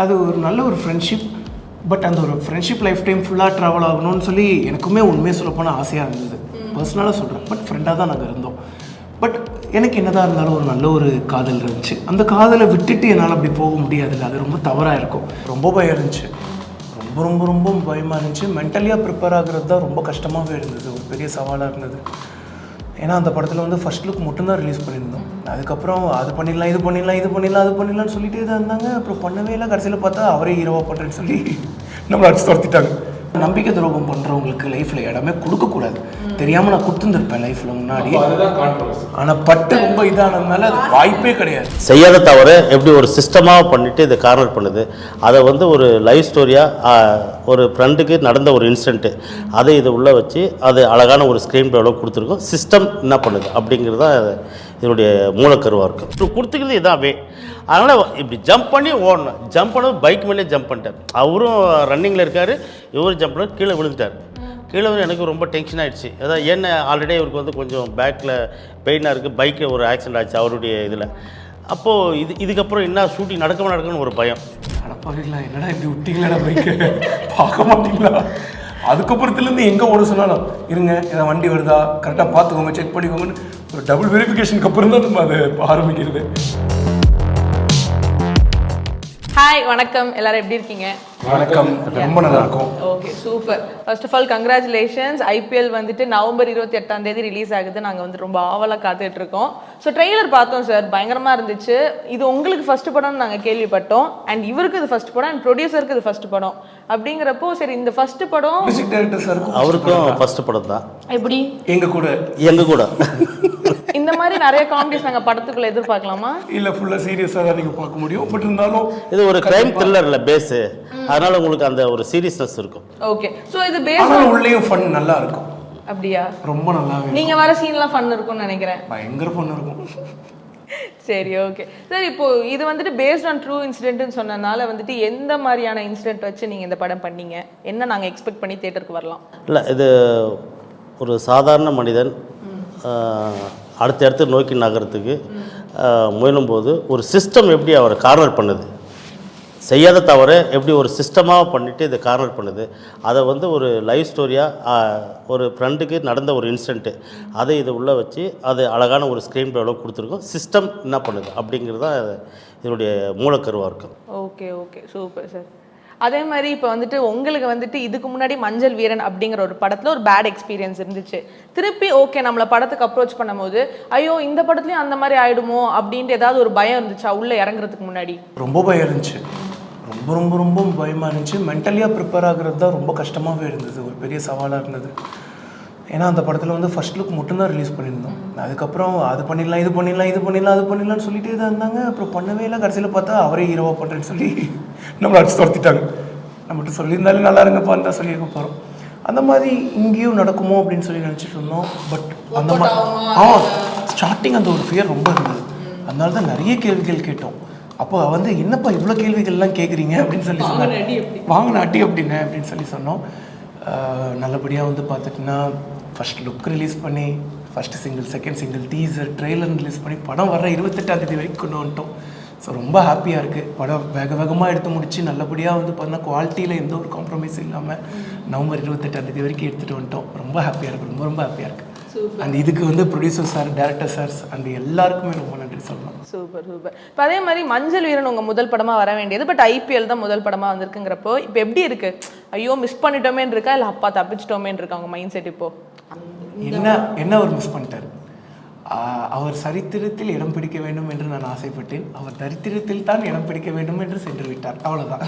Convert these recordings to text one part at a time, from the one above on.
அது ஒரு நல்ல ஒரு ஃப்ரெண்ட்ஷிப். பட் அந்த ஒரு ஃப்ரெண்ட்ஷிப் லைஃப் டைம் ஃபுல்லாக ட்ராவல் ஆகணும்னு சொல்லி எனக்குமே உண்மையாக சொல்லப்போனால் ஆசையாக இருந்தது. பர்சனலாக சொல்கிறேன். பட் ஃப்ரெண்டாக தான் நாங்கள் இருந்தோம். பட் எனக்கு என்னதான் இருந்தாலும் ஒரு நல்ல ஒரு காதல் இருந்துச்சு. அந்த காதலை விட்டுட்டு என்னால் அப்படி போக முடியாதுல்ல, அது ரொம்ப தவறாக இருக்கும். ரொம்ப பயம் இருந்துச்சு, ரொம்ப ரொம்ப ரொம்ப பயமாக இருந்துச்சு. மென்டலியாக ப்ரிப்பேர் ஆகிறது தான் ரொம்ப கஷ்டமாகவே இருந்தது, ஒரு பெரிய சவாலாக இருந்தது. ஏன்னா அந்த படத்தில் வந்து ஃபர்ஸ்ட் லுக் மட்டும்தான் ரிலீஸ் பண்ணியிருந்தோம். அதுக்கப்புறம் அது பண்ணிடலாம், இது பண்ணிடலாம், இது பண்ணிடலாம், அது பண்ணிடலாம்னு சொல்லிகிட்டே தான் இருந்தாங்க. அப்புறம் பண்ணவே இல்லை. கடைசியில் பார்த்தா அவரே ஹீரோவாக பண்ணுறேன்னு சொல்லி நம்மளை அடிச்சு துரத்திட்டாங்க. நம்பிக்கை துரோகம் பண்ணுறவங்களுக்கு லைஃப்பில் இடமே கொடுக்கக்கூடாது. தெரியாமல் நான் கொடுத்துருந்துருப்பேன் லைஃப்பில் முன்னாடி. ஆனால் பட்டு ரொம்ப இதானதுனால அது வாய்ப்பே கிடையாது. செய்யாத தவிர எப்படி ஒரு சிஸ்டமாக பண்ணிவிட்டு இதை கார்னர் பண்ணுது, அதை வந்து ஒரு லைவ் ஸ்டோரியாக ஒரு ஃப்ரெண்டுக்கு நடந்த ஒரு இன்சிடென்ட்டு அதை இதை உள்ளே வச்சு அது அழகான ஒரு ஸ்க்ரீன் டெவலப் கொடுத்துருக்கோம். சிஸ்டம் என்ன பண்ணுது அப்படிங்கிறது தான் இதனுடைய மூலக்கருவாக இருக்குது. இப்போ கொடுத்துக்கிறது இதாகவே. அதனால் இப்படி ஜம்ப் பண்ணி ஓடணும். ஜம்ப் பண்ணது பைக் மேலே ஜம்ப் பண்ணிட்டார். அவரும் ரன்னிங்கில் இருக்கார், இவரும் ஜம்ப் பண்ணி கீழே விழுந்துட்டார். கீழே வந்து எனக்கு ரொம்ப டென்ஷன் ஆகிடுச்சு. அதாவது ஏன்னா ஆல்ரெடி இவருக்கு வந்து கொஞ்சம் பேக்கில் பெயினாக இருக்குது. பைக்கில் ஒரு ஆக்சிடென்ட் ஆச்சு அவருடைய இதில். அப்போது இதுக்கப்புறம் என்ன ஷூட்டிங் நடக்கும்னு ஒரு பயம். நடப்பாங்களா, என்னடா இப்படி விட்டீங்களா, பைக்கு பார்க்க மாட்டீங்களா? அதுக்கப்புறத்துலேருந்து எங்கே ஓட சொன்னாலும் இருங்க, ஏதாவது வண்டி வருதா கரெக்டாக பார்த்துக்கோங்க, செக் பண்ணிக்கோங்கன்னு ஒரு டபுள் வெரிஃபிகேஷனுக்கு அப்புறம் தான் நம்ம அதை ஆரம்பிக்கிறது. ஹாய், வணக்கம். எல்லாரும் எப்படி இருக்கீங்க? வணக்கம், ரொம்ப நல்லா இருக்கும். Okay, super. First of all congratulations. IPL வந்துட்டு நவம்பர் 28 ரிலீஸ் ஆகுது. நாங்கள் வந்து ரொம்ப ஆவலாக காத்துட்டு இருக்கோம். ஸோ ட்ரெய்லர் பார்த்தோம் சார், பயங்கரமாக இருந்துச்சு. இது உங்களுக்கு ஃபர்ஸ்ட் படம்னு நாங்கள் கேள்விப்பட்டோம். அண்ட் இவருக்கு இது ஃபர்ஸ்ட் படம், அண்ட் ப்ரொடியூசருக்கு இது ஃபர்ஸ்ட் படம். அப்படிங்கிறப்போ சரி, இந்த ஃபர்ஸ்ட் படம் மியூசிக் டைரக்டர் சார் அவருக்கும் ஃபர்ஸ்ட் படம் தான். எப்படி எங்க கூட இந்த மாதிரி நிறைய காமெடிஸ் நாங்கள் படத்துக்குள்ள எதிர்பார்க்கலாமா? இல்லை, ஃபுல்லாக சீரியஸாக தான் நீங்கள் பார்க்க முடியும். பட் இருந்தாலும் இது ஒரு கிரைம் த்ரில்லர்ல பேஸு, அதனால உங்களுக்கு அந்த ஒரு சீரியஸ்னஸ் இருக்கும். ஓகே, ஸோ இது பேஸ் உள்ளேயும் ஃபன் நல்லா இருக்கும். அப்படியா? ரொம்ப நல்லா. நீங்க வர சீன்லாம் ஃபன் இருக்கும்னு நினைக்கிறேன். பயங்கர ஃபன் இருக்கும். சரி, ஓகே சார். இப்போ இது வந்துட்டு பேஸ்ட் ஆன் ட்ரூ இன்சிடென்ட்னு சொன்னனால வந்துட்டு எந்த மாதிரியான இன்சிடென்ட் வச்சு நீங்கள் இந்த படம் பண்ணீங்க? என்ன நாங்கள் எக்ஸ்பெக்ட் பண்ணி தியேட்டருக்கு வரலாம்? இல்லை, இது ஒரு சாதாரண மனிதன் அடுத்த நோக்கி நகரத்துக்கு முயலும்போது ஒரு சிஸ்டம் எப்படி அவரை கார்னர் பண்ணுது, செய்யாத தவிர எப்படி ஒரு சிஸ்டமாக பண்ணிவிட்டு இதை கார்னர் பண்ணுது, அதை வந்து ஒரு லைவ் ஸ்டோரியாக ஒரு ஃப்ரெண்டுக்கு நடந்த ஒரு இன்சிடென்ட்டு அதை இதை உள்ளே வச்சு அது அழகான ஒரு ஸ்க்ரீன் டெவலப் கொடுத்துருக்கோம். சிஸ்டம் என்ன பண்ணுது அப்படிங்கிறது தான் இதனுடைய மூலக்கருவாக இருக்கும். Okay okay, super sir. அதே மாதிரி இப்போ வந்துட்டு உங்களுக்கு வந்துட்டு இதுக்கு முன்னாடி மஞ்சள் வீரன் அப்படிங்கிற ஒரு படத்தில் ஒரு பேட் எக்ஸ்பீரியன்ஸ் இருந்துச்சு. திருப்பி ஓகே நம்மளை படத்துக்கு அப்ரோச் பண்ணும்போது ஐயோ இந்த படத்துலையும் அந்த மாதிரி ஆகிடுமோ அப்படின்ட்டு ஏதாவது ஒரு பயம் இருந்துச்சா உள்ளே இறங்குறதுக்கு முன்னாடி? ரொம்ப பயம் இருந்துச்சு, ரொம்ப ரொம்ப ரொம்ப பயமாக இருந்துச்சு. மென்டலியாக ப்ரிப்பேர் ஆகிறது தான் ரொம்ப கஷ்டமாகவே இருந்தது, ஒரு பெரிய சவாலாக இருந்தது. ஏன்னா அந்த படத்தில் வந்து ஃபர்ஸ்ட் லுக் மட்டும்தான் ரிலீஸ் பண்ணியிருந்தோம். அதுக்கப்புறம் அது பண்ணிடலாம், இது பண்ணிடலாம், இது பண்ணிடலாம், அது பண்ணிடலாம்னு சொல்லிகிட்டே தான் இருந்தாங்க. அப்புறம் பண்ணவே இல்லை. கடைசியில் பார்த்தா அவரே ஹீரோவாக பண்ணுறேன்னு சொல்லி நம்மளை அடிச்சு துரத்திட்டாங்க. நம்மகிட்ட சொல்லியிருந்தாலே நல்லா இருங்கப்பான்னு தான் சொல்லியிருக்க போகிறோம். அந்த மாதிரி இங்கேயும் நடக்குமோ அப்படின்னு சொல்லி நினச்சிட்டு இருந்தோம். பட் அந்த மாதிரி ஸ்டார்டிங் அந்த ஒரு ஃபியர் ரொம்ப இருந்தது. அதனால தான் நிறைய கேள்விகள் கேட்டோம். அப்போ வந்து என்னப்பா இவ்வளோ கேள்விகள்லாம் கேட்குறீங்க அப்படின்னு சொல்லி சொன்னாங்க. வாங்கின அடி அப்படின்னு அப்படின்னு சொல்லி சொன்னோம். நல்லபடியாக வந்து பார்த்துட்டுன்னா ஃபர்ஸ்ட் லுக் ரிலீஸ் பண்ணி first single, second single, teaser, trailer release பண்ணி படம் வர 28 வரைக்கும் கொண்டு வந்துட்டோம். ஸோ ரொம்ப ஹாப்பியாக இருக்குது. படம் வேகமாக எடுத்து முடிச்சு நல்லபடியாக வந்து பார்த்தா குவாலிட்டியில் எந்த ஒரு காம்ப்ரமைஸ் இல்லாமல் நவம்பர் 28 வரைக்கும் எடுத்துகிட்டு வந்துட்டோம். ரொம்ப ஹாப்பியாக இருக்குது, ரொம்ப ரொம்ப ஹாப்பியாக இருக்குது. அண்ட் இதுக்கு வந்து producer sir, director sirs and எல்லாருக்குமே ரொம்ப நன்றி சொல்லலாம். Super super. இப்போ அதே மாதிரி மஞ்சள் வீரன் உங்கள் முதல் படமாக வர வேண்டியது, பட் ஐபிஎல் தான் முதல் படமாக வந்திருக்குங்கிறப்போ இப்போ எப்படி இருக்கு? ஐயோ மிஸ் பண்ணிட்டோமேன்னு இருக்கா, இல்லை அப்பா தப்பிச்சிட்டோமேன்னு இருக்கா உங்கள் மைண்ட் செட்? இப்போ என்ன ஒரு மிஸ் பண்ணிட்டார். அவர் சரித்திரத்தில் இடம் பிடிக்க வேண்டும் என்று நான் ஆசைப்பட்டேன். அவர் தரித்திரத்தில் தான் இடம் பிடிக்க வேண்டும் என்று சென்று விட்டார். அவ்வளோதான்.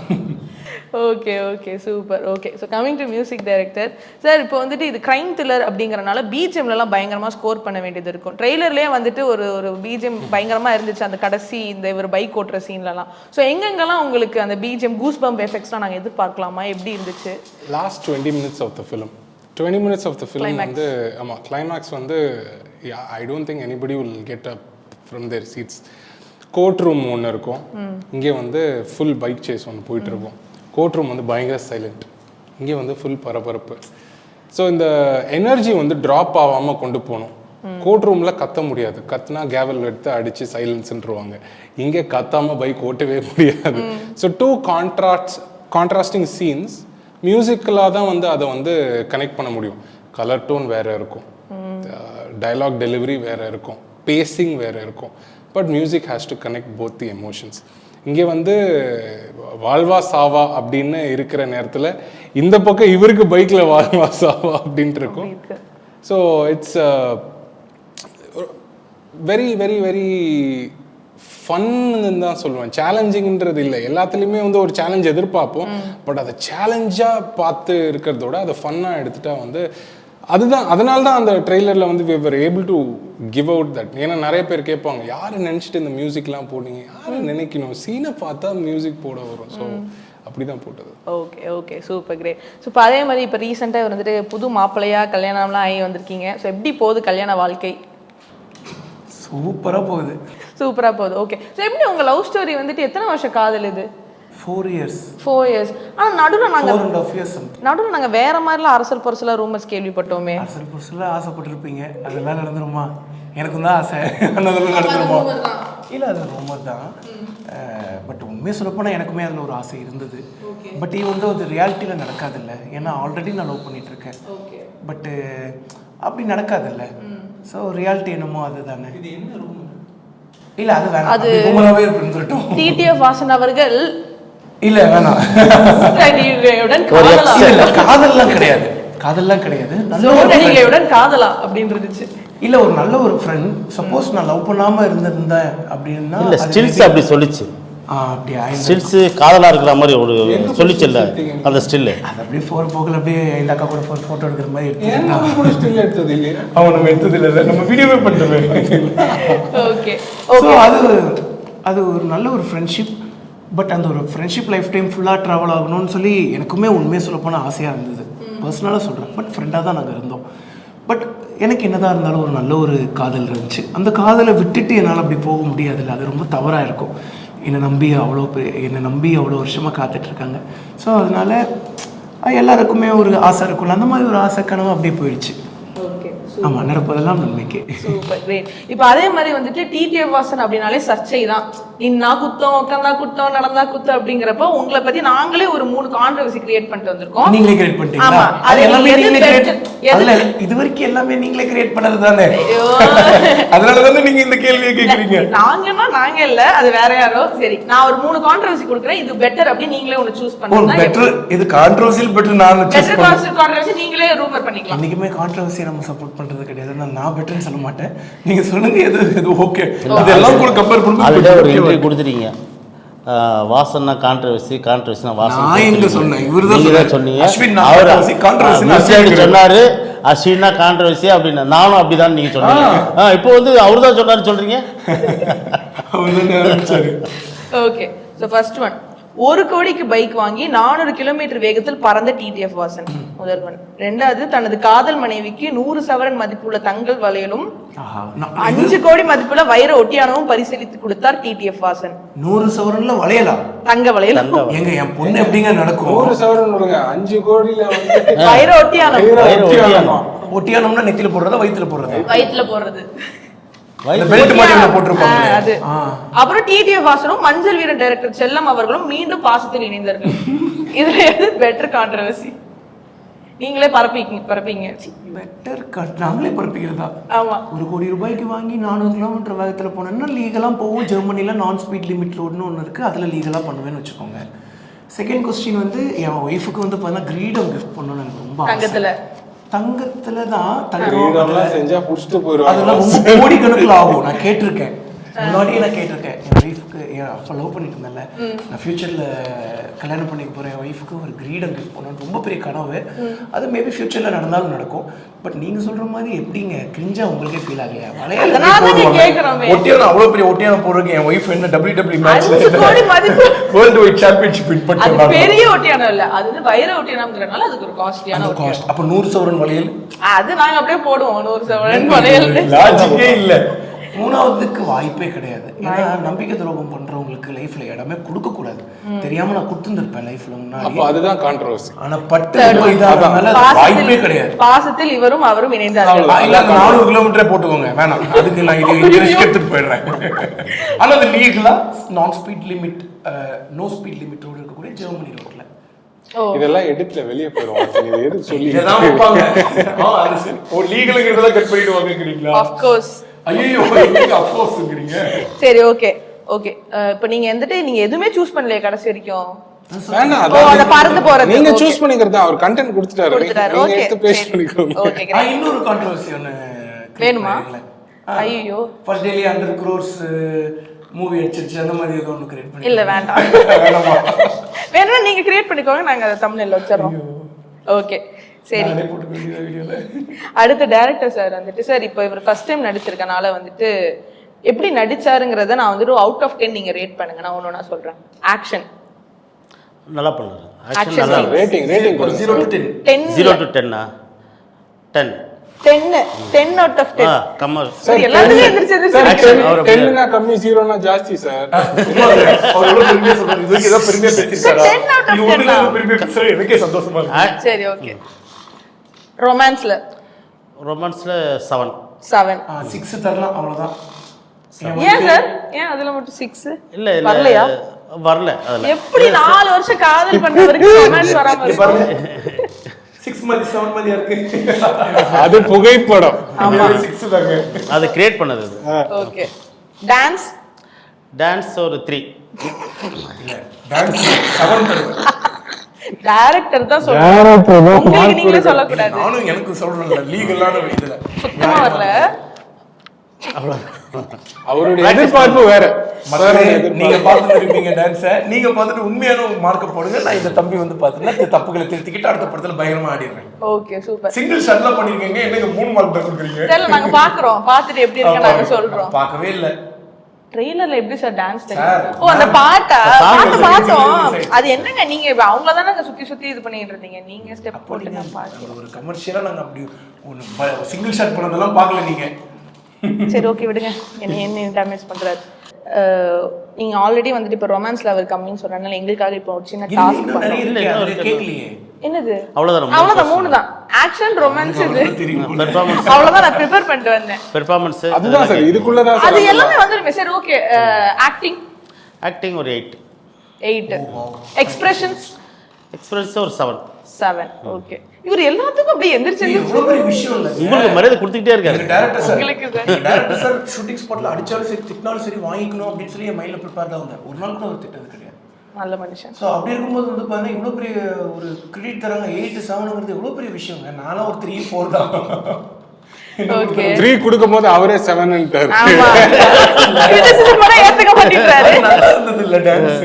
Okay okay, super. Okay, so coming to music director sir, இப்போ வந்துட்டு இது கிரைம் த்ரில்லர் அப்படிங்கிறனால பிஜிஎம்லாம் பயங்கரமாக ஸ்கோர் பண்ண வேண்டியது இருக்கும். ட்ரெய்லர்லேயே வந்துட்டு ஒரு பிஜிஎம் பயங்கரமாக இருந்துச்சு, அந்த கடைசி இந்த ஒரு பைக் ஓட்டுற சீன்லலாம். ஸோ எங்கெங்கெல்லாம் உங்களுக்கு அந்த பிஜிஎம் கூஸ் பம்ப் எஃபெக்ட்ஸ்லாம் நாங்கள் எதிர்பார்க்கலாமா? எப்படி இருந்துச்சு last 20 minutes of the film? 20 minutes of the film வந்து ஆமாம், கிளைமேக்ஸ் வந்து I don't think anybody will get up from their seats. Courtroom ஒன்று இருக்கும், இங்கே வந்து ஃபுல் பைக் சேஸ் ஒன்று போயிட்டுருக்கும். கோர்ட் ரூம் வந்து பயங்கர சைலண்ட், இங்கே வந்து ஃபுல் பரபரப்பு. ஸோ இந்த எனர்ஜி வந்து ட்ராப் ஆகாமல் கொண்டு போகணும். கோர்ட் ரூம்ல கத்த முடியாது, கத்துனா கேவல் எடுத்து அடிச்சு சைலன்ஸ்ன்றுவாங்க. இங்கே கத்தாம பைக் ஓட்டவே முடியாது. ஸோ டூ கான்ட்ராஸ்டிங் சீன்ஸ் மியூசிக்கலாக தான் வந்து அதை வந்து கனெக்ட் பண்ண முடியும். கலர் டோன் வேற இருக்கும், டயலாக் டெலிவரி வேற இருக்கும், பேசிங் வேற இருக்கும். But music has to connect both the emotions. இங்கே வந்து வாழ்வா சாவா அப்படின்னு இருக்கிற நேரத்தில் இந்த பக்கம் இவருக்கு பைக்கில் வாழ்வா சாவா அப்படின்ட்டு இருக்கும். So it's very very very fun தான் சொல்லுவேன். சேலஞ்சிங்ன்றது இல்லை, எல்லாத்துலேயுமே வந்து ஒரு சேலஞ்ச் எதிர்பார்ப்போம். பட் அதை சேலஞ்சாக பார்த்து இருக்கிறதோட அதை ஃபன்னாக எடுத்துட்டா வந்து அதுதான். அதனால தான் அந்த ட்ரெய்லரில் வந்து we were able to give out that. ஏன்னா நிறைய பேர் கேட்பாங்க, யாரை நினச்சிட்டு இந்த மியூசிக்லாம் போடுங்க, யாரை நினைக்கணும், சீனை பார்த்தா மியூசிக் போட வரும். ஸோ அப்படி தான் போட்டது. Okay okay, super great. So இப்போ அதே மாதிரி இப்போ ரீசெண்டாக வந்துட்டு புது மாப்பிள்ளையாக கல்யாணம்லாம் ஆகி வந்திருக்கீங்க. ஸோ எப்படி போகுது கல்யாண வாழ்க்கை? சூப்பராக போகுது. சூப்பராக போகுது. ஓகே. ஸோ எப்படி உங்கள் லவ் ஸ்டோரி வந்துட்டு எத்தனை வருஷம் காதல் இது? 4 years. 4 years. ஆனால் நடுவில் நாங்கள் 4.5 years. நடுவில் நாங்கள் வேற மாதிரிலாம் அரசல் பொருசலாக ரூமர்ஸ் கேள்விப்பட்டோமே. அரசல் பொருசலாக ஆசைப்பட்டிருப்பீங்க, அதெல்லாம் நடந்துருமா? எனக்கும் தான் ஆசை, அதெல்லாம் நடந்துருமா? இல்லை, அது ரூமர் தான். பட் உண்மையை சொல்லப்போனால் எனக்குமே அதில் ஒரு ஆசை இருந்தது. பட் இது வந்து அது ரியாலிட்டியில் நடக்காதில்ல. ஏன்னா ஆல்ரெடி நான் லவ் பண்ணிகிட்ருக்கேன். பட்டு அப்படி நடக்காதில்ல. ஸோ ரியாலிட்டி என்னமோ அதுதானே. இது என்ன ரூமர்? இல்லை, அது வேணாம், அது ரூமராகவே இருந்துட்டோம். டிடிஎஃப் வாசன் அவர்கள் இல்ல வேணாம், காதல்லாம் கிடையாது, காதல்லாம் கிடையாது, காதலா அப்படின்றது இல்ல. ஒரு நல்ல ஒரு ஃப்ரெண்ட். சப்போஸ் நான் லவ் பண்ணாம இருந்திருந்தேன் அப்படின்னா இல்ல, ஸ்டில்ஸ் அப்படி சொல்லிச்சு. அப்படியே ஸ்டில்ஸ் காதலா இருக்கிற மாதிரி ஒரு சொல்லிச்சு இல்ல, அந்த ஸ்டில் அது அப்படியே போகல அப்படியே இந்த அக்கா கூட போட்டோ எடுக்கிற மாதிரி எடுத்தது இல்லை. அவன் நம்ம எடுத்தது இல்லை, நம்ம வீடியோவே பண்ணுறோமே. ஓகே. அது ஒரு நல்ல ஒரு ஃப்ரெண்ட்ஷிப். பட் அந்த ஒரு ஃப்ரெண்ட்ஷிப் லைஃப் டைம் ஃபுல்லாக ட்ராவல் ஆகணும்னு சொல்லி எனக்குமே உண்மையை சொல்லப்போனால் ஆசையாக இருந்தது. பர்சனலாக சொல்கிறேன். பட் ஃப்ரெண்டாக தான் நாங்கள் இருந்தோம். பட் எனக்கு என்னதான் இருந்தாலும் ஒரு நல்ல ஒரு காதல் இருந்துச்சு. அந்த காதலை விட்டுட்டு என்னால் அப்படி போக முடியாதுல்ல, அது ரொம்ப தவறாக இருக்கும். என்னை நம்பி அவ்வளோ வருஷமாக காத்துட்ருக்காங்க. ஸோ அதனால எல்லாருக்குமே ஒரு ஆசை இருக்கும்ல, அந்த மாதிரி ஒரு ஆசை கனவு அப்படியே போயிடுச்சு. ஆமா, நடப்பதெல்லாம் நன்மைக்கு. Super great. இப்போ அதே மாதிரி வந்துட்டு டிடிஎஃப் வாசன் அப்படினாலே சர்ச்சை தான். நின்னா குத்தம், உட்காந்தா குத்தம், நடந்தா குத்தம் அப்படிங்கிறப்ப உங்களை பத்தி நாங்களே ஒரு 3 கான்ட்ரோவர்சி கிரியேட் பண்ணிட்டு வந்திருக்கோம். நீங்களே கிரியேட் பண்ணிட்டீங்களா? ஆமா, அது எல்லாமே நீங்களே கிரியேட். அதுல இதுவரைக்கும் எல்லாமே நீங்களே கிரியேட் பண்ணது தானே. அதனால தானே நீங்க இந்த கேள்வியை கேக்குறீங்க. நாங்க இல்ல, அது வேற யாரோ. சரி, நான் ஒரு 3 கான்ட்ரோவர்சி கொடுக்கிறேன், இது பெட்டர் அப்படி நீங்களே ஒன்னு சூஸ் பண்ணுங்க. பெட்டர் இது கான்ட்ரோவர்சியல் பெட்டர் நான் சூஸ் பண்றேன். கான்ட்ரோவர்சி நீங்களே ரூமர் பண்ணிக்கலாம். இன்னைக்குமே கான்ட்ரோவர்சி நம்ம சப்போர்ட் பண்றது கிடையாது. நான் பெட்டர்னு சொல்ல மாட்டேன். நீங்க சொல்லுங்க எது ஓகே. இதெல்லாம் கூட கம்பேர் பண்ணுங்க. ஆல்ரெடி ஒரு இன்டர்வியூ கொடுத்துட்டீங்க. வாசன்னா கான்ட்ரோவர்சினா வாசன். நான் எங்க சொன்னேன்? இவர்தான் சொன்னீங்க. அவர் கான்ட்ரோவர்சி சொன்னாரு, அஸ்வினா கான்ட்ரோவர்சி அப்படின்னா நானும் அப்படிதான் நீங்க சொன்னீங்க. இப்போ வந்து அவர்தான் சொன்னாரு சொல்றீங்க. ஓகே. சோ ஃபர்ஸ்ட் ஒன், 1 கோடிக்கு பைக் வாங்கி 400 கிலோமீட்டர் வேகத்தில் பறந்த டிடிஎஃப் வாசன் முதல்வன். 2வது, தனது காதல் மனைவிக்கு 100 சவரன் மதிப்புள்ள தங்கள் வளையலும் 5 கோடி மதிப்புள்ள வைர ஒட்டியானமும் பரிசீலித்து கொடுத்தார் டிடிஎஃப் வாசன். 100 சவரன்ல வளையலாம், தங்க வளையலாம். எங்க என் பொண்ணு எப்படிங்க நடக்கும்? 100 சவரன் கொடுங்க, 5 கோடியில வைர ஒட்டியானம். ஒட்டியானம்னா நெத்தில போடுறதா வயித்துல போடுறதா? வயித்துல போடுறது. அப்புறம் டிடிஎஃப் வாசனும் மஞ்சள் வீரன் டைரக்டர் செல்லம் அவர்களும் மீண்டும் பாசத்தில் இணைந்தார்கள். இதுல எது பெட்டர் கான்ட்ரோவர்சி? நீங்களே பரப்பீங்க. பெட்டர் நாங்களே பரப்பிக்கிறதா? ஆமா. 1 கோடி ரூபாய்க்கு வாங்கி 400 கிலோமீட்டர் வேகத்துல போனேன்னா லீகலா போகும். ஜெர்மனில நான் ஸ்பீட் லிமிட் ரோடுன்னு ஒன்று இருக்கு, அதுல லீகலா பண்ணுவேன்னு வச்சுக்கோங்க. செகண்ட் கொஸ்டின் வந்து என் ஒய்ஃபுக்கு வந்து பார்த்தீங்கன்னா கிரீடம் கிஃப்ட் பண்ணணும்னு எனக்கு ரொம்ப தங்கத்துல தான் செஞ்சா புடிச்சிட்டு போயிடும். அதெல்லாம் ரொம்ப கோடிக்கணக்கில் ஆகும். நான் கேட்டிருக்கேன், முன்னாடியே நான் கேட்டிருக்கேன். என் ஒய்ஃபுக்கு அப்போ லவ் பண்ணிட்டு இருந்தேன்ல, நான் ஃபியூச்சரில் கல்யாணம் பண்ணிக்க போகிறேன், என் ஒய்ஃபுக்கு ஒரு கிரீடம் கிஃப்ட் பண்ணணும், ரொம்ப பெரிய கனவு. அது மேபி ஃபியூச்சரில் நடந்தாலும் நடக்கும். பட் நீங்கள் சொல்கிற மாதிரி எப்படிங்க கிரிஞ்சா உங்களுக்கே ஃபீல் ஆகலையா? ஒட்டியானம் அவ்வளோ பெரிய ஒட்டியானம் போடுறதுக்கு என் ஒய்ஃப் என்ன WWE மேட்ச்ல வேர்ல்டு வைட் சாம்பியன்ஷிப் வின் பண்ணிட்டாங்க. பெரிய ஒட்டியானம் இல்லை, அது வைர ஒட்டியானம்ங்கறனால அதுக்கு ஒரு காஸ்ட்லியான காஸ்ட். அப்போ 100 சவரன் வளையல் அது நாங்கள் அப்படியே போடுவோம். 100 சவரன் வளையல் லாஜிக்கே இல்லை. மூணாவதுக்கு வாய்ப்பே கிடையாது. ஏன்னா நம்பிக்கை துரோகம் பண்றவங்களுக்கு லைஃப்ல இடமே கொடுக்க கூடாது. தெரியாம நான் கொடுத்துருப்பேன் லைஃப்ல முன்னாடி. அப்போ அதுதான் கான்ட்ரோவர்சி. ஆனா பட்டு இதானனால வாய்ப்பே கிடையாது. பாசத்தில் இவரும் அவரும் இணைந்தார்கள். 400 கிலோமீட்டரே போட்டுக்கோங்க, வேணாம் அதுக்கு நான் இது ரிஸ்க் எடுத்துட்டு போயிடுறேன். ஆனா அது லீகலா நான் speed limit no speed limit road இருக்கக்கூடிய ஜெர்மனி ரோட்ல. இதெல்லாம் எடுத்துல வெளியே போயிடும். இது எதுக்கு சொல்லி இதெல்லாம் வைப்பாங்க. அது சரி. ஓ லீகலுங்கிறதெல்லாம் கட் பண்ணிடுவாங்கங்கறீங்களா? Of course. ஐயோ நீங்க ஆஃப் கோர்ஸ்ங்கறீங்க. சரி ஓகே ஓகே. இப்போ நீங்க வந்துட்டு நீங்க எதுவுமே சூஸ் பண்ணலையே கடைசி வரைக்கும். வேணா அத பறந்து போறது நீங்க சூஸ் பண்ணிக்கிறதா அவர் கண்டென்ட் கொடுத்துட்டாரு. நீங்க எடுத்து பேஸ் பண்ணிக்கோங்க. ஓகே. இன்னொரு கான்ட்ரோவர்சி ஒன்னு வேணுமா? ஐயோ ஃபர்ஸ்ட் டேலி 100 crores மூவி அடிச்சிருச்சு அந்த மாதிரி ஏதோ ஒன்று கிரியேட் பண்ணி. இல்ல வேண்டாம். வேணா நீங்க கிரியேட் பண்ணிக்கோங்க, நாங்க அதை தம்ப்நெயில்ல வச்சிரோம். ஓகே சரி. அடுத்த டைரக்டர் சார் வந்துட்டு சார் இப்போ இவர் ஃபர்ஸ்ட் டைம் நடிச்சிருக்கனால வந்துட்டு எப்படி நடிச்சாருங்கிறத நான் வந்துட்டு அவுட் ஆஃப் 10 நீங்க ரேட் பண்ணுங்க. நான் ஒண்ணு நான் சொல்றேன். ஆக்ஷன் நல்லா பண்ணாரு. Action ஆக்ஷன் நல்லா rating 0 to 10. 0 to 10 10 10 out of 10. Kamal சரி எல்லாரும் எந்திரிச்சு அவர் 10 னா கம்மி 0 னா ஜாஸ்தி சார். அவர் எவ்வளவு பெருமையா சொல்றாரு. இதுக்கு ஏதோ பெருமையா பேசிட்டாரா? 10 out of 10 இது ஒண்ணுல பெருமையா பேசுறது எனக்கே சந்தோஷமா இருக்கு. சரி ஓகே. ரொமான்ஸ்ல ரொமான்ஸ்ல 7 6 தரலாம் அவ்வளவுதான். ஏன் சார்? ஏன் அதுல மட்டும் 6? இல்ல இல்ல வரலையா? வரல. அதுல எப்படி 4 வருஷம் காதல் பண்றவருக்கு ரொமான்ஸ் வராம இருக்கும்? 6 மாதிரி 7 மாதிரியா இருக்கு. அது புகைப்படம். ஆமா 6 தாங்க. அது கிரியேட் பண்ணது அது. ஓகே. டான்ஸ் ஒரு 3. இல்ல டான்ஸ் 7 தருவேன். டைரக்டர் தான் சொல்றாரு. உங்களுக்கு நீங்களே சொல்ல கூடாது. நானும் எனக்கு சொல்றேன்ல லீகலான இதுல சுத்தமா வரல. அவருடைய எதிர்பார்ப்பு வேற. நீங்க பார்த்துட்டு இருப்பீங்க டான்ஸை, நீங்க பார்த்துட்டு உண்மையான மார்க்க போடுங்க. நான் இந்த தம்பி வந்து பார்த்துட்டு தப்புகளை திருத்திக்கிட்டு அடுத்த படத்துல பயங்கரமா ஆடிடுறேன். Okay super. சிங்கிள் ஷாட்ல பண்ணிருக்கீங்க, என்னங்க 3 மார்க் தான் கொடுக்குறீங்க? தெரியல, நாங்க பாக்குறோம். பார்த்துட்டு எப்படி இருக்குன்னு நாங்க சொல்றோம். பார்க்கவே இல்ல. ட்ரெய்லர்ல எப்படி சார் டான்ஸ் Sir, தெரியும்? ஓ அந்த பாட்டா பார்த்தோம். அது என்னங்க நீங்க அவங்கள தானங்க சுத்தி சுத்தி இது பண்ணிட்டு இருந்தீங்க. நீங்க ஸ்டெப் போட்டு நான் பாத்தேன். ஒரு கமர்ஷியலா நாங்க அப்படி ஒரு சிங்கிள் ஷாட் பண்ணதெல்லாம் பார்க்கல நீங்க. சரி ஓகே விடுங்க. என்ன டேமேஜ் பண்றாரு. நீங்க ஆல்ரெடி வந்துட்டு இப்ப ரொமான்ஸ் லவர் கம்மின்னு சொல்றனால எங்களுக்காக இப்போ ஒரு சின்ன டாஸ்க் பண்ணுங்க. கேக்கலையே. என்னது? அவ்வளவுதான் 3 தான். ஆக்ஷன் ரொமான்ஸ் இது. பெர்ஃபார்மன்ஸ் அவ்வளவுதான் நான் ப்ரிப்பேர் பண்ணிட்டு வந்தேன். பெர்ஃபார்மன்ஸ் அதுதான் சார் இதுக்குள்ள தான் அது எல்லாமே வந்துருமே சார். ஓகே. ஆக்டிங் ஒரு 8. எக்ஸ்பிரஷன்ஸ் ஒரு 7. ஓகே. இவர் எல்லாத்துக்கும் அப்படியே எந்திரிச்சு இவ்வளவு பெரிய விஷயம் இல்ல. உங்களுக்கு மரியாதை கொடுத்துக்கிட்டே இருக்காரு டைரக்டர் சார். உங்களுக்கு சார் டைரக்டர் சார் ஷூட்டிங் ஸ்பாட்ல அடிச்சாலும் சரி திட்டினாலும் சரி வாங்கிக்கணும் அப்படின்னு சொல்லி என் மைண்ட்ல ப்ரிப்பேர் தான் வந்தேன். ஒரு நாள் கூட அவர் திட்டது கிடையாது. நல்ல மனுஷன். ஸோ அப்படி இருக்கும்போது வந்து பார்த்தீங்கன்னா இவ்வளோ பெரிய ஒரு கிரெடிட் தராங்க. 8 7ங்கிறது எவ்வளோ பெரிய விஷயங்க. நானும் ஒரு 3 4 தான். ஓகே 3 கொடுக்கும்போது அவரே 7 ன்ட்டாரு. ஆமா. கிரிட்டிசிசம் கூட ஏத்துக்க மாட்டேங்கிறாரு. நல்லா இருந்தது இல்ல டான்ஸ்.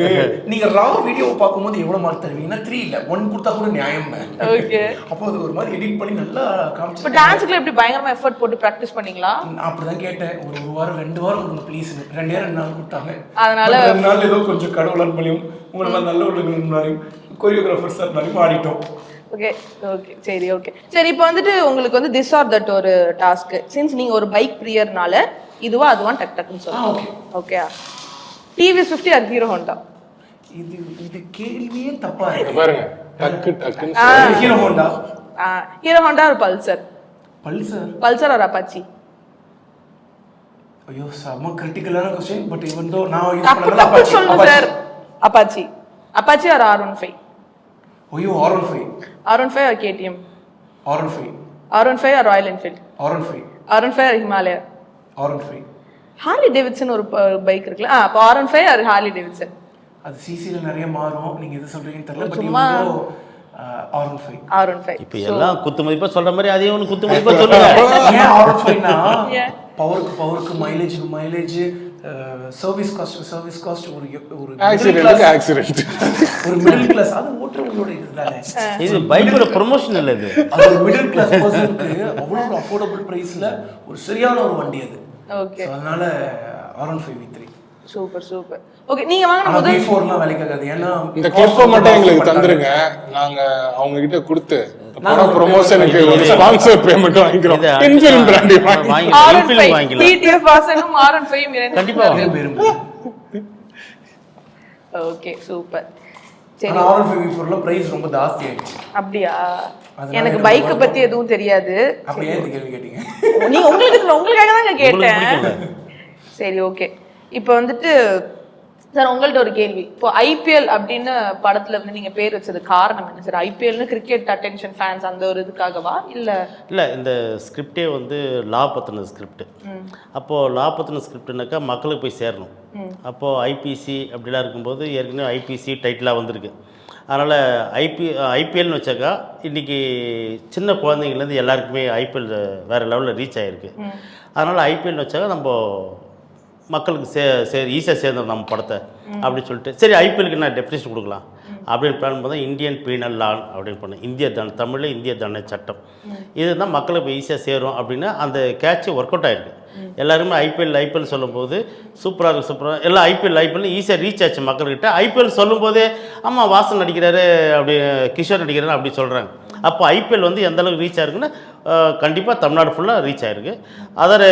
நீங்க ரா வீடியோ பாக்கும்போது எவ்வளவு மார்க் தருவீங்கன்னா 3 இல்ல 1 கொடுத்தா கூட நியாயம். ஓகே. அப்போ அது ஒரு மாதிரி எடிட் பண்ணி நல்லா காமிச்சு. இப்போ டான்ஸ்க்குல எப்படி பயங்கரமா எஃபோர்ட் போட்டு பிராக்டீஸ் பண்ணீங்களா? நான் அப்படிதான் கேட்டேன். ஒரு வாரம் 2 வாரம் கொடுங்க ப்ளீஸ். 2 நாள் கொடுத்தாங்க. அதனால 2 நாள் ஏதோ கொஞ்சம் கடவுளால் பண்ணியும் உங்களை நல்ல உள்ளவங்க முன்னாடி கோரியோகிராஃபர்ஸ் முன்னாடி ஆடிட்டோம். ஓகே ஓகே சரி ஓகே சரி. இப்போ வந்துட்டு உங்களுக்கு வந்து திஸ் ஆர் தட் ஒரு டாஸ்க். சின்ஸ் நீங்க ஒரு பைக் பிரியர்னால இதுவா அதுவா டக் டக்னு சொல்லுங்க. Okay okay. TVS 50 or Hero Honda? இது கேள்வியே தப்பா இருக்கு. பாருங்க டக்குன்னு ஹீரோ ஹோண்டா. ஹீரோ ஹோண்டா ஒரு பல்சர்? பல்சர் ஒரு அப்பாச்சி? ஐயோ செம கிரிட்டிக்கலான क्वेश्चन. பட் ஈவன் தோ நான் யூஸ் டக்கு பண்ணல டக்கு சொல்லுங்க சார். Apache R R15? ஐயோ R15 or KTM? R15 or Royal Enfield? R15 or Himalaya? R15 Harley Davidson ஒரு பைக் இருக்குல்ல. அப்போ R15 ஆர் ஹார்லி டேவிட்சன்? அது சிசில நிறைய மாறும். நீங்க எது சொல்றீங்கன்னு தெரியல. பட் சும்மா R15 இப்போ எல்லாம் குத்து மதிப்பா சொல்ற மாதிரி அதையும் ஒன்று குத்து மதிப்பா சொல்லுங்க. ஏன் R15னா பவருக்கு மைலேஜ் சர்வீஸ் காஸ்ட் ஒரு ஆக்சிடென்ட் ஒரு மிடில் கிளாஸ் அது ஓட்டுறவங்களோட இதுதானே. இது பைக்கோட ப்ரொமோஷன் இல்ல இது. அது ஒரு மிடில் கிளாஸ் பர்சனுக்கு அவ்வளோ ஒரு அஃபோர்டபுள் பிரைஸ்ல ஒரு சரியான ஒரு வண்டி அது. ஓகே. அதனால R15 V3 சூப்பர். ஓகே நீங்க வாங்குன முதல் V4லாம் வேலைக்கு ஆகாது. ஏன்னா இந்த கிளிப்பை மட்டும் எங்களுக்கு தந்துருங்க. நாங்க அவங்க கிட்ட கொடுத்து ப்ரொமோஷனுக்கு ஒரு ஸ்பான்சர் பேமெண்ட் வாங்கிக்கிறோம். இதை இன்ஃபிலிம் பிராண்ட் வாங்கிக்கலாம், இன்ஃபிலிம் வாங்கிக்கலாம். டிடிஎஃப் வாசனும் R15 கண்டிப்பா வாங்கலாம். விரும்புகிறேன். Okay super. சரி ஆனால் R54ல ப்ரைஸ் ரொம்ப ஜாஸ்தி ஆயிடுச்சு. அப்படியா? அதனால எனக்கு எனக்கு பைக்கை ரொம்ப- பத்தி எதுவும் தெரியாது. அப்போ ஏன் இந்த கேள்வி கேட்டீங்க? நீ உங்களுக்காக தான் கேட்டேன். பிடிக்கல. சரி ஓகே. இப்போ வந்துட்டு சார் உங்கள்ட்ட ஒரு கேள்வி. இப்போ ஐபிஎல் அப்படின்னு படத்துல வந்து நீங்க பேர் வச்சது காரணம் என்ன சார்? ஐபிஎல்னு கிரிக்கெட் அட்டென்ஷன் ஃபேன்ஸ் அந்த ஒரு இதுக்காகவா இல்லை? இல்லை, இந்த ஸ்கிரிப்டே வந்து லா பற்றின ஸ்கிரிப்ட். அப்போது லா பற்றின ஸ்கிரிப்ட்னாக்கா மக்களுக்கு போய் சேரணும். அப்போது ஐபிசி அப்படிலாம் இருக்கும்போது ஏற்கனவே ஐபிசி டைட்டிலாக வந்திருக்கு. அதனால் ஐபிஎல்னு வச்சாக்கா இன்றைக்கி சின்ன குழந்தைங்கலேருந்து எல்லாருக்குமே ஐபிஎல் வேறு லெவலில் ரீச் ஆகிருக்கு. அதனால் ஐபிஎல்னு வச்சாக்கா நம்ம மக்களுக்கு ஈஸியாக சேர்ந்தோம் நம்ம படத்தை அப்படின்னு சொல்லிட்டு, சரி ஐபிஎலுக்கு நான் டெஃபினேஷன் கொடுக்கலாம் அப்படின்னு பிளான் பண்ணால் இந்தியன் பீனல் லா அப்படின்னு பண்ணேன். இந்திய தமிழில் இந்திய தண்டனை சட்டம். இதுதான் மக்களுக்கு ஈஸியாக சேரும் அப்படின்னு அந்த கேட்ச் ஒர்க் அவுட் ஆகிருக்கு. எல்லாருமே ஐபிஎல் சொல்லும்போது சூப்பராக இருக்குது, எல்லாம் ஐபிஎல் ஈஸியாக ரீச் ஆச்சு மக்கள்கிட்ட. ஐபிஎல் சொல்லும்போதே ஆமாம் வாசன் நடிக்கிறாரு, அப்படி கிஷோர் நடிக்கிறாரு அப்படி சொல்கிறாங்க. அப்போ ஐபிஎல் வந்து எந்த அளவுக்கு ரீச் ஆயிருக்குன்னா கண்டிப்பாக தமிழ்நாடு ஃபுல்லாக ரீச் ஆகிருக்கு. அதர்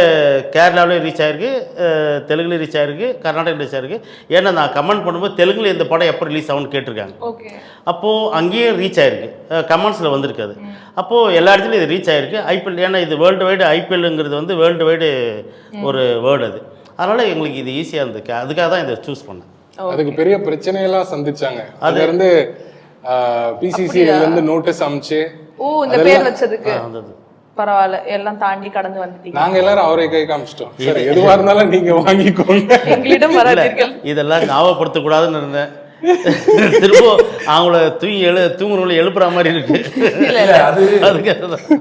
கேரளாவிலேயும் ரீச் ஆகிருக்கு, தெலுங்குலேயும் ரீச் ஆகிருக்கு, கர்நாடகா ரீச் ஆகிருக்கு. ஏன்னா நான் கமெண்ட் பண்ணும்போது தெலுங்குல இந்த படம் எப்போ ரிலீஸ் ஆகும்னு கேட்டிருக்காங்க. அப்போது அங்கேயும் ரீச் ஆகிருக்கு, கமெண்ட்ஸில் வந்திருக்காது. அப்போது எல்லா இடத்துலையும் இது ரீச் ஆகிருக்கு ஐபிஎல். ஏன்னா இது வேர்ல்டு வைடு, ஐபிஎல்ங்கிறது வந்து வேர்ல்டு வைடு ஒரு வேர்டு அது. அதனால் எங்களுக்கு இது ஈஸியாக இருந்துருக்கு, அதுக்காக தான் இதை சூஸ் பண்ணேன். அதுக்கு பெரிய பிரச்சனையெல்லாம் சந்திச்சாங்க. அது இருந்து பிசிசிஐல இருந்து நோட்டீஸ் அனுப்பிச்சு இந்த பேர் வச்சதுக்கு பரவாயில்ல எல்லாம் தாண்டி கடந்து வந்துட்டீங்க. நாங்க எல்லாரும் அவரே கை காமிச்சிட்டோம். சரி எதுவா இருந்தாலும் நீங்க வாங்கிக்கோங்க, எங்களிடம் வராதீர்கள். இதெல்லாம் ஞாபகப்படுத்தக்கூடாதுன்னு இருந்தேன். திரும்ப அவங்கள தூங்குறவங்களை எழுப்புற மாதிரி இருக்கு.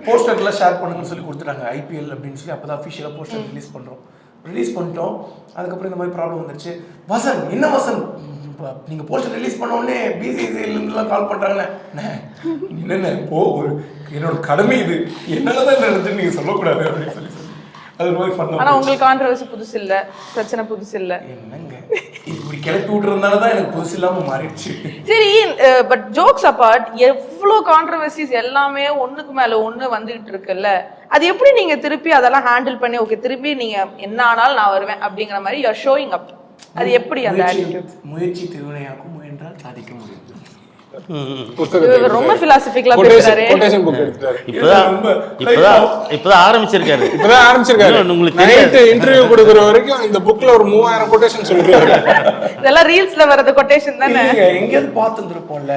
போஸ்டர்லாம் ஷேர் பண்ணுங்கன்னு சொல்லி கொடுத்துட்டாங்க ஐபிஎல் அப்படின்னு சொல்லி. அப்போ தான் அஃபிஷியலாக போஸ்டர் ரிலீஸ் பண்ணிட்டோம். அதுக்கப்புறம் இந்த மாதிரி ப்ராப்ளம் வந்துருச்சு. வசன் என்ன வசன் நீங்கள் போஸ்டர் ரிலீஸ் பண்ண உடனே பிசிசிஐலேருந்துலாம் கால் பண்ணுறாங்கண்ணே, என்னென்ன போ என்னோட கடமை இது, என்னால் தான் நடந்துன்னு நீங்கள் சொல்லக்கூடாது அப்படின்னு சொல்லி அது மாதிரி பண்ண. ஆனால் உங்களுக்கு கான்ட்ரவர்சி புதுசு இல்லை, பிரச்சனை புதுசு இல்லை. என்னங்க இப்படி கிளப்பி விட்டுறதுனால தான் எனக்கு புதுசு இல்லாமல் மாறிடுச்சு. சரி, பட் ஜோக்ஸ் அப்பார்ட் எவ்வளோ கான்ட்ரவர்சிஸ் எல்லாமே ஒன்றுக்கு மேலே ஒன்று வந்துகிட்டு இருக்குல்ல, அது எப்படி நீங்கள் திருப்பி அதெல்லாம் ஹேண்டில் பண்ணி ஓகே திருப்பி நீங்கள் என்ன ஆனாலும் நான் வருவேன் அப்படிங்கிற மாதிரி யூ ஆர் ஷோயிங் அப், அது எப்படி அந்த ஆட்டிடியூட்? முயற்சி திருவினையாக்கும், முயன்றால் சாதிக்க முடியும். ரொம்ப பிலாசபிக்கலா பேசுறாரு. கொட்டேஷன் புக் எடுத்துட்டாரு. இப்பதான் ஆரம்பிச்சிருக்காரு. உங்களுக்கு நைட் இன்டர்வியூ கொடுக்குற வரைக்கும் இந்த புக்ல ஒரு 3000 கொட்டேஷன் சொல்லிருக்காரு. இதெல்லாம் ரீல்ஸ்ல வரது கொட்டேஷன் தானே, எங்கேயாவது பார்த்துருப்போம்ல.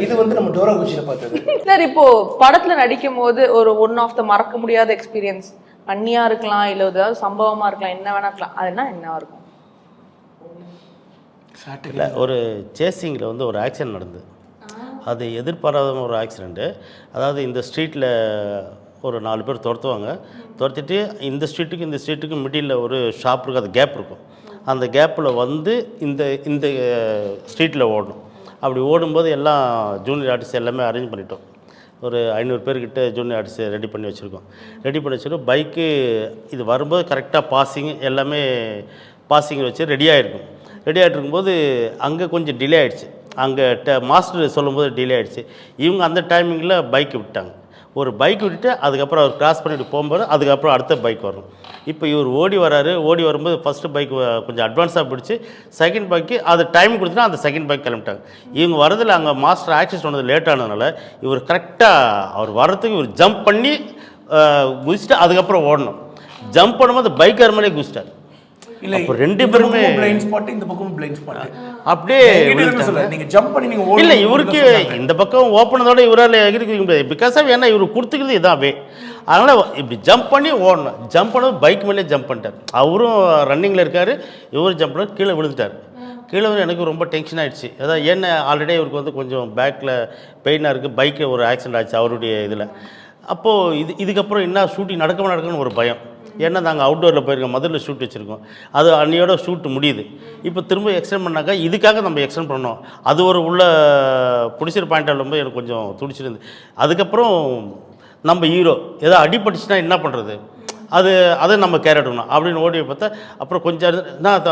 இது வந்து நம்ம டோரா குச்சியில பார்த்தது. சார் இப்போ படத்துல நடிக்கும் போது ஒரு ஒன் ஆஃப் த மறக்க முடியாத எக்ஸ்பீரியன்ஸ், பண்ணியா இருக்கலாம் இல்ல ஏதாவது சம்பவமா இருக்கலாம், என்ன வேணா இருக்கலாம், அதுனா என்ன இருக்கும்? ஒரு சேசிங்கில் வந்து ஒரு ஆக்சிடென்ட் நடந்தது. அது எதிர்பாராத ஒரு ஆக்சிடெண்ட்டு. அதாவது இந்த ஸ்ட்ரீட்டில் ஒரு 4 பேர் துரத்திட்டு இந்த ஸ்ட்ரீட்டுக்கு மிடில் ஒரு ஷாப் இருக்கும், அது கேப் இருக்கும். அந்த கேப்பில் வந்து இந்த ஸ்ட்ரீட்டில் ஓடணும். அப்படி ஓடும்போது எல்லாம் ஜூனியர் ஆர்டிஸ்ட் எல்லாமே அரேஞ்ச் பண்ணிட்டோம். ஒரு 500 பேர்கிட்ட ஜூனியர் ஆர்டிஸ்ட் ரெடி பண்ணி வச்சுருக்கோம். பைக்கு இது வரும்போது கரெக்டாக எல்லாமே பாசிங் வச்சு ரெடி ஆகிட்டு இருக்கும்போது அங்கே கொஞ்சம் டிலே ஆகிடுச்சு. அங்கே மாஸ்டர் சொல்லும்போது டிலே ஆகிடுச்சு. இவங்க அந்த டைமிங்கில் பைக்கு விட்டாங்க. ஒரு பைக் விட்டுட்டு அதுக்கப்புறம் அவர் கிராஸ் பண்ணிட்டு போகும்போது அதுக்கப்புறம் அடுத்த பைக் வரணும். இப்போ இவர் ஓடி வரும்போது ஃபஸ்ட்டு பைக் கொஞ்சம் அட்வான்ஸாக பிடிச்சி செகண்ட் பைக்கு அது டைம் கொடுத்துட்டா அந்த செகண்ட் பைக் கிளம்பிட்டாங்க. இவங்க வரதில் அங்கே மாஸ்டர் ஆக்சிஸ் பண்ணது லேட் ஆனதுனால இவர் கரெக்டாக அவர் வர்றதுக்கு இவர் ஜம்ப் பண்ணி குதிச்சுட்டு அதுக்கப்புறம் ஓடணும். ஜம்ப் பண்ணும்போது பைக்கர் மேலே குதிச்சிட்டார். இல்ல அப்ப ரெண்டு பேருமே பிளைண்ட் ஸ்பாட், இந்த பக்கமும் பிளைண்ட் ஸ்பாட். அப்படியே நீங்க ஜம்ப் பண்ணி நீங்க இல்ல இவருக்கு இந்த பக்கம் ஓப்பனதோட இவரால் எகிரிக்க முடியாது. பிகாஸ் ஆஃப் ஏன்னா இவர் கொடுத்துக்கிறது இதாவே. அதனால் இப்படி ஜம்ப் பண்ணி ஓடணும். ஜம்ப் பண்ண பைக் மேலே ஜம்ப் பண்ணிட்டார். அவரும் ரன்னிங்கில் இருக்கார், இவரும் ஜம்ப் பண்ண கீழே விழுந்துட்டார். கீழே வந்து எனக்கு ரொம்ப டென்ஷன் ஆகிடுச்சு. அதாவது என்ன ஆல்ரெடி இவருக்கு வந்து கொஞ்சம் பேக்கில் பெயினாக இருக்குது, பைக்கில் ஒரு ஆக்சிடென்ட் ஆச்சு அவருடைய இதில். அப்போது இதுக்கப்புறம் என்ன ஷூட்டிங் நடக்கணும்னு ஒரு பயம். ஏன்னா நாங்கள் அவுட்டோரில் போயிருக்கோம், மதுரில் ஷூட் வச்சுருக்கோம். அது அன்னையோட ஷூட் முடியுது. இப்போ திரும்ப எக்ஸ்டெண்ட் பண்ணாக்கா இதுக்காக நம்ம எக்ஸ்டெண்ட் பண்ணோம். அது ஒரு உள்ள பிடிச்சிரு பாயிண்டாக இருக்கும்போது எனக்கு கொஞ்சம் துடிச்சிருந்து. அதுக்கப்புறம் நம்ம ஹீரோ ஏதோ அடிபட்டுச்சுன்னா என்ன பண்ணுறது, அதை நம்ம கேர் எடுக்கணும் அப்படின்னு ஓடி பார்த்தா அப்புறம் கொஞ்சம் நான்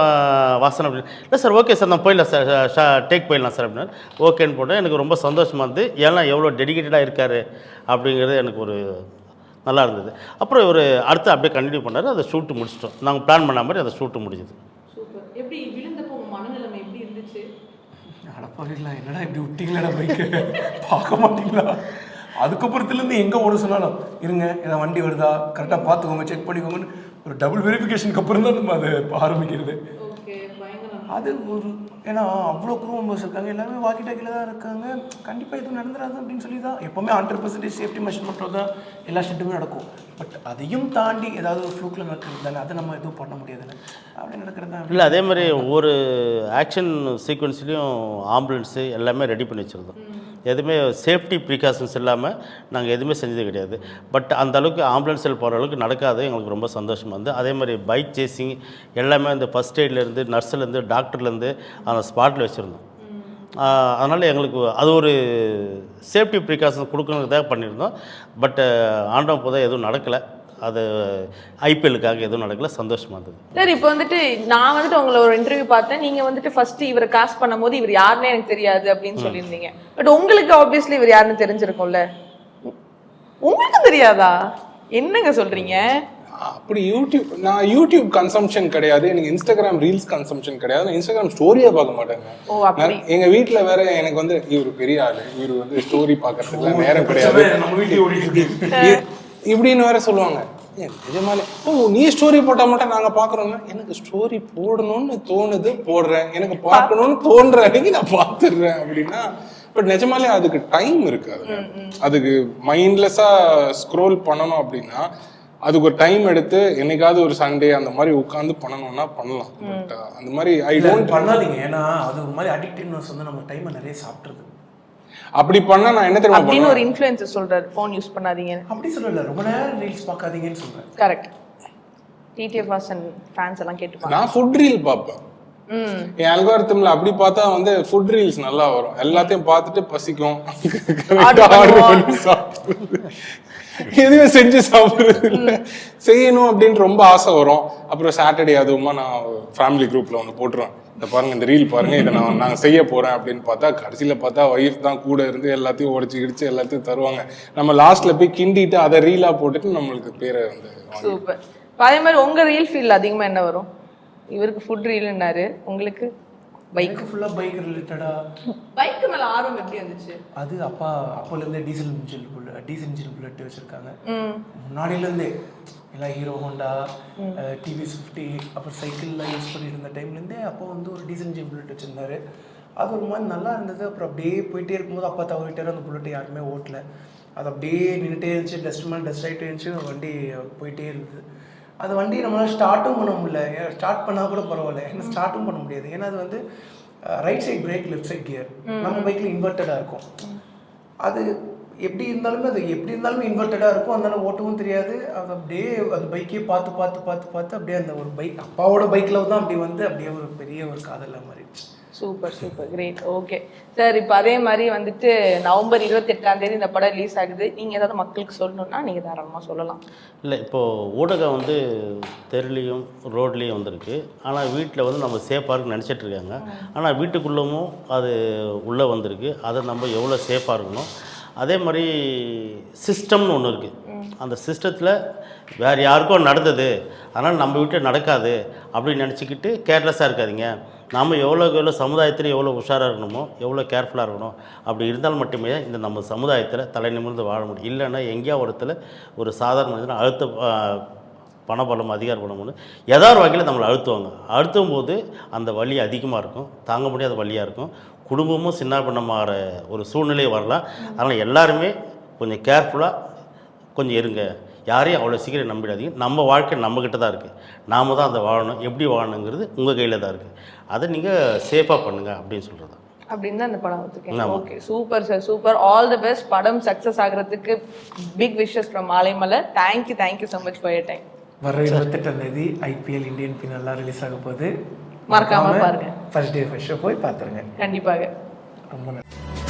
வாசனை அப்படின்னு இல்லை சார் ஓகே சார் நான் போயிடலாம் சார் டேக் போயிடலாம் சார் அப்படின்னா ஓகேன்னு போட்டேன். எனக்கு ரொம்ப சந்தோஷமாக இருந்து ஏன்னா எவ்வளோ டெடிகேட்டடாக இருக்கார் அப்படிங்கிறது எனக்கு ஒரு நல்லா இருந்தது. அப்புறம் ஒரு அடுத்து அப்படியே கண்டினியூ பண்ணார். அதை ஷூட்டு முடிச்சிட்டோம். நாங்கள் பிளான் பண்ண மாதிரி அதை ஷூட்டு முடிஞ்சது. சூப்பர். எப்படி விழுந்தப்போ உங்க மனநிலைமை எப்படி இருந்துச்சு? அடப்பாவிங்களா என்னடா இப்படி விட்டீங்களா பைக்கு பார்க்க மாட்டீங்களா? அதுக்கப்புறத்துலேருந்து எங்கே ஓட சொன்னாலும் இருங்க ஏதாவது வண்டி வருதா கரெக்டாக பார்த்துக்கோங்க செக் பண்ணிக்கோங்கன்னு ஒரு டபுள் வெரிஃபிகேஷனுக்கு அப்புறம் தான் நம்ம அதை ஆரம்பிக்கிறது. அது ஒரு ஏன்னா அவ்வளோ க்ரூ மெம்பர்ஸ் இருக்காங்க, எல்லாருமே வாக்கி டாக்கியில் தான் இருக்காங்க. கண்டிப்பாக எதுவும் நடந்துடாது அப்படின்னு சொல்லி தான் எப்போவுமே 100% சேஃப்டி மெஷர்மெண்ட்டோட தான் எல்லா ஷெட்டுமே நடக்கும். பட் அதையும் தாண்டி ஏதாவது ஒரு ஃப்ளூக்கில் நடக்கிறது தானே, அதை நம்ம எதுவும் பண்ண முடியாதுல்ல, அப்படி நடக்கிறது தான். இல்லை அதே மாதிரி ஒவ்வொரு ஆக்ஷன் சீக்வன்ஸ்லேயும் ஆம்புலன்ஸு எல்லாமே ரெடி பண்ணி வச்சுருந்தோம். எதுவுமே சேஃப்டி ப்ரிகாஷன்ஸ் இல்லாமல் நாங்கள் எதுவுமே செஞ்சது கிடையாது. பட் அந்த அளவுக்கு ஆம்புலன்ஸில் போகிற அளவுக்கு நடக்காது. எங்களுக்கு ரொம்ப சந்தோஷமாக இருந்து அதே மாதிரி பைக் சேசிங் எல்லாமே அந்த ஃபஸ்ட் எய்ட்லேருந்து நர்ஸ்லேருந்து டாக்டர்லேருந்து அந்த ஸ்பாட்டில் வச்சுருந்தோம். அதனால் எங்களுக்கு அது ஒரு சேஃப்டி ப்ரிகாஷன் கொடுக்கணுன்னு தான் பண்ணியிருந்தோம். பட் ஆண்டவன் போதும் எதுவும் நடக்கலை. அது ஐபிஎல்லுக்காக எதுவும் நடக்கல. சந்தோஷமாக இருந்தது. சார் இப்போ வந்துட்டு நான் வந்துட்டு உங்களை ஒரு இன்டர்வியூ பார்த்தேன். நீங்கள் வந்துட்டு ஃபர்ஸ்ட் இவரை காஸ்ட் பண்ணும்போது இவர் யாருன்னே எனக்கு தெரியாது அப்படின்னு சொல்லியிருந்தீங்க. பட் உங்களுக்கு ஆப்வியஸ்லி இவர் யாருன்னு தெரிஞ்சிருக்கும்ல. உங்களுக்கு தெரியாதா? என்னங்க சொல்றீங்க? அப்படி நான் யூடியூப் கன்சம்ஷன் கிடையாது, எனக்கு இன்ஸ்டாகிராம் ரீல்ஸ் கன்சம்ஷன் கிடையாது. நான் இன்ஸ்டாகிராம் ஸ்டோரியா பார்க்க மாட்டேங்க. எங்க வீட்டுல வேற எனக்கு வந்து இவரு பெரிய ஆளு, இவரு வந்து ஸ்டோரி பாக்கிறதுக்குலாம் நேரம் கிடையாது இப்படின்னு வேற சொல்லுவாங்க. நிஜமாலே நீ ஸ்டோரி போட்டா மட்டும் நாங்க பாக்குறோம்னா எனக்கு ஸ்டோரி போடணும்னு தோணுது போடுறேன், எனக்கு பார்க்கணும்னு தோன்ற அன்னைக்கு நான் பாத்துடுறேன் அப்படின்னா. பட் நிஜமாலே அதுக்கு டைம் இருக்கு. அதுக்கு மைண்ட்லெஸ்ஸா ஸ்க்ரோல் பண்ணணும் அப்படின்னா அதுக்கு ஒரு டைம் எடுத்து என்னைக்காவது ஒரு சண்டே அந்த மாதிரி உட்காந்து பண்ணணும்னா பண்ணலாம். பட் அந்த மாதிரி ஐ டோன்ட் பண்ணாதீங்க. ஏன்னா அது ஒரு மாதிரி அடிக்டிவ்னஸ் வந்து நம்ம டைமை நிறைய சாப்பிட்றது. அப்படி பண்ணா நான் என்ன தெரியுமா அப்படின்னு ஒரு இன்ஃப்ளூயன்சர் சொல்றாரு ஃபோன் யூஸ் பண்ணாதீங்க அப்படி சொல்லல, ரொம்ப நேரம் ரீல்ஸ் பார்க்காதீங்கன்னு சொல்றேன். கரெக்ட். டிடிஎஃப் வாசன் ஃபேன்ஸ் எல்லாம் கேட்டுப்பாங்க. நான் ஃபுட் ரீல் பார்ப்பேன். என் அல்காரிதம்ல அப்படி பார்த்தா வந்து ஃபுட் ரீல்ஸ் நல்லா வரும். எல்லாத்தையும் பார்த்துட்டு பசிக்கும் எதுவுமே செஞ்சு சாப்பிடுறது இல்லை, செய்யணும் அப்படின்னு ரொம்ப ஆசை வரும். அப்புறம் சாட்டர்டே அதுவுமா நான் ஃபேமிலி குரூப்ல ஒன்று போட்டுருவேன், இந்த பாருங்க இந்த ரீல் பாருங்க, இதை நாங்கள் செய்ய போறேன் அப்படின்னு பார்த்தா கடைசியில் பார்த்தா ஒய்ஃப் தான் கூட இருந்து எல்லாத்தையும் உடச்சி கிடிச்சு எல்லாத்தையும் தருவாங்க. நம்ம லாஸ்ட்ல போய் கிண்டிட்டு அதை ரீலா போட்டுட்டு நம்மளுக்கு பேரை வந்து. சூப்பர். அதே மாதிரி உங்க ரீல் ஃபீல்ட் அதிகமா என்ன வரும்? இவருக்கு ஃபுட் ரீல்னாரு, உங்களுக்கு பைக் ஃபுல்லா பைக் ரிலேட்டடா. பைக் மேல ஆர்வம் எப்படி வந்துச்சு? அது அப்போல இருந்தே டீசல் இன்ஜின் புல்லட் வச்சிருக்காங்க. முன்னாடியில இருந்தே எல்லாம் ஹீரோ ஹோண்டா, டிவிஎஸ் 50 அப்புறம் சைக்கிள்லாம் யூஸ் பண்ணிட்டு இருந்த டைம்ல இருந்தே அப்போ வந்து ஒரு டீசல் இன்ஜின் புல்லட் வச்சிருந்தாரு. அது ஒரு மாதிரி நல்லா இருந்தது. அப்புறம் அப்படியே போயிட்டே இருக்கும்போது அப்பா தவறிட்டாரு, அந்த புல்லட்டை யாருமே ஓட்டல. அது அப்படியே நின்றுட்டே இருந்துச்சு, டஸ்ட் மேலே டஸ்ட் ஆகிட்டே இருந்துச்சு, வண்டி போயிட்டே இருந்தது. அது வண்டி நம்மளால் ஸ்டார்ட்டும் பண்ண முடியல. ஸ்டார்ட் பண்ணால் கூட பரவாயில்ல, ஏன்னா ஸ்டார்ட்டும் பண்ண முடியாது. ஏன்னா அது வந்து right side brake left side gear, நம்ம பைக்கில் இன்வெர்ட்டடாக இருக்கும். அது எப்படி இருந்தாலுமே இன்வெர்ட்டடாக இருக்கும், அதனால ஓட்டவும் தெரியாது. அது அப்படியே அந்த பைக்கே பார்த்து அப்படியே அந்த ஒரு பைக் அப்பாவோட பைக்கில் தான் அப்படி வந்து அப்படியே ஒரு பெரிய ஒரு காதலாக மாறிடுச்சு. Super super great. Okay sir, இப்போ அதே மாதிரி வந்துட்டு நவம்பர் 28 இந்த படம் ரிலீஸ் ஆகுது. நீங்கள் ஏதாவது மக்களுக்கு சொல்லணும்னா நீங்கள் தாராளமாக சொல்லலாம். இல்லை இப்போது ஊடகம் வந்து தெருலேயும் ரோட்லேயும் வந்திருக்கு. ஆனால் வீட்டில் வந்து நம்ம சேஃபாக இருக்குன்னு நினச்சிட்டு இருக்காங்க. ஆனால் வீட்டுக்குள்ளவும் அது உள்ளே வந்திருக்கு. அதை நம்ம எவ்வளோ சேஃபாக இருக்கணும். அதே மாதிரி சிஸ்டம்னு ஒன்று இருக்குது. அந்த சிஸ்டத்தில் வேறு யாருக்கும் நடந்தது அதனால் நம்ம வீட்டில் நடக்காது அப்படின்னு நினச்சிக்கிட்டு கேர்லெஸ்ஸாக இருக்காதிங்க. நம்ம எவ்வளோ சமுதாயத்தில் எவ்வளோ உஷாராக இருக்கணுமோ, எவ்வளோ கேர்ஃபுல்லாக இருக்கணும். அப்படி இருந்தால் மட்டுமே இந்த நம்ம சமுதாயத்தில் தலை நிமிர்ந்து வாழ முடியும். இல்லைன்னா எங்கேயா இடத்துல ஒரு சாதாரண மனிதன் பணபலம் அதிகாரம் பண்ண முடியும், ஏதாவது வகையில் நம்மளை அழுத்தும் போது அந்த வலி அதிகமாக இருக்கும், தாங்க முடியாத வலியாக இருக்கும். குடும்பமும் சின்ன பின்னமாகிற ஒரு சூழ்நிலை வரலாம். அதனால் எல்லாருமே கொஞ்சம் கேர்ஃபுல்லாக கொஞ்சம் இருங்க. யாரையும் அவ்வளோ சீக்கிரம் நம்பிடாதீங்க. நம்ம வாழ்க்கை நம்மக்கிட்ட தான் இருக்குது. நாம் தான் அதை வாழணும். எப்படி வாழணுங்கிறது உங்கள் கையில் தான் இருக்குது. அதை நீங்கள் சேஃபாக பண்ணுங்கள் அப்படின்னு சொல்கிறது அப்படின்னு தான் இந்த படம் வந்துருக்கேன். Okay super sir, super. All the best. படம் சக்ஸஸ் ஆகிறதுக்கு big wishes from Alaimalai. Thank you so much for your time. வர 28 ஐபிஎல் இந்தியன் பின்னெல்லாம் ரிலீஸ் ஆக போகுது. மறக்காம பாருங்க. ஃபர்ஸ்ட் டே ஃபர்ஸ்ட் ஷோ போய் பார்த்துருங்க. கண்டிப்பாக. ரொம்ப நன்றி.